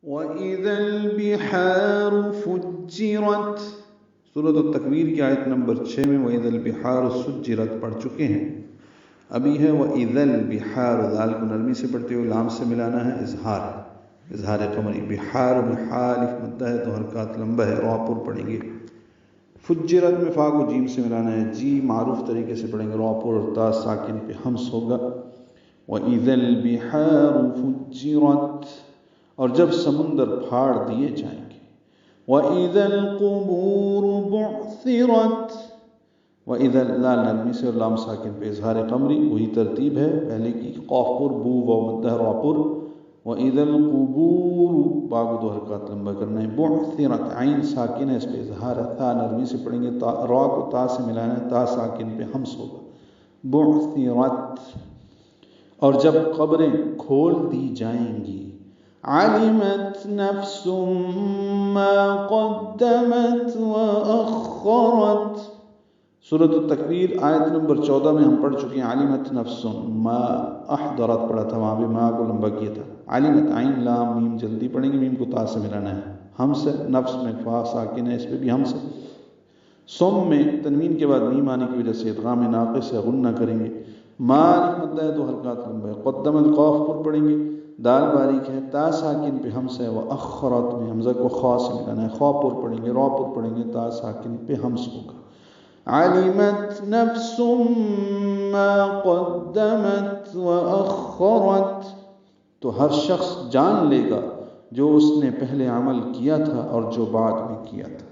وَإِذَا الْبِحَارُ فُجِّرَتْ، سورۃ التکویر کی آیت نمبر 6 میں وَإِذَا الْبِحَارُ سُجِّرَتْ پڑھ چکے ہیں. ابھی ہے وَإِذَا الْبِحَارُ، دال کو نرمی سے پڑھتے ہوئے لام سے ملانا ہے، اظہار قمری. بحار میں حا الف مدہ ہے تو حرکات لمبا ہے، را پر پڑھیں گے. فجرت میں فا کو جیم سے ملانا ہے، جی معروف طریقے سے پڑھیں گے، را پر اور تا ساکن پہ ہمس ہوگا. وَإِذَا الْبِحَارُ فُجِّرَتْ، اور جب سمندر پھاڑ دیے جائیں گے. وَإِذَا الْقُبُورُ بُعْثِرَتْ، وَإِذَا لال نرمی سے اور لام ساکن پہ اظہار قمری، وہی ترتیب ہے پہلے کی. قاف پر بو و مدہ را پر. وَإِذَا الْقُبُورُ با کو دو حرکات لمبا کرنا ہے. بُعْثِرَتْ عین ساکن ہے، اس پہ اظہار ہے، تا نرمی سے پڑھیں گے، را کو تا سے ملانا ہے، تا ساکن پہ ہمس ہوگا. بُعْثِرَتْ، اور جب قبریں کھول دی جائیں گی. عَلِمَتْ نَفْسٌ مَّا قَدَّمَتْ وَأَخَّرَتْ، سورۃ التکویر آیت نمبر 14 میں ہم پڑھ چکے ہیں. عَلِمَتْ نَفْسٌ ما احضرت پڑھا تھا، وہاں بھی ما کو لمبا کیا تھا. عَلِمَتْ عین لام میم جلدی پڑھیں گے، میم کو تا سے ملانا ہے، ہمس ہے. نفس میں فا ساکن ہے، اس پہ بھی ہمس ہے. سم میں تنوین کے بعد میم آنے کی وجہ سے ادغام ناقص ہے، غنہ کریں گے. ما الف مدہ ہے تو حرکات لمبا ہے. قدمت قاف پر پڑھیں گے، دال باریک ہے، تا ساکن پہ ہمس ہے. وَأَخَّرَتْ میں حمزہ کو خا سے ملانا ہے، خا پر پڑھیں گے، را پر پڑھیں گے، تا ساکن پہ ہمس ہوگا. عَلِمَتْ نَفْسٌ مَّا قَدَّمَتْ وَأَخَّرَتْ، تو ہر شخص جان لے گا جو اس نے پہلے عمل کیا تھا اور جو بعد میں کیا تھا.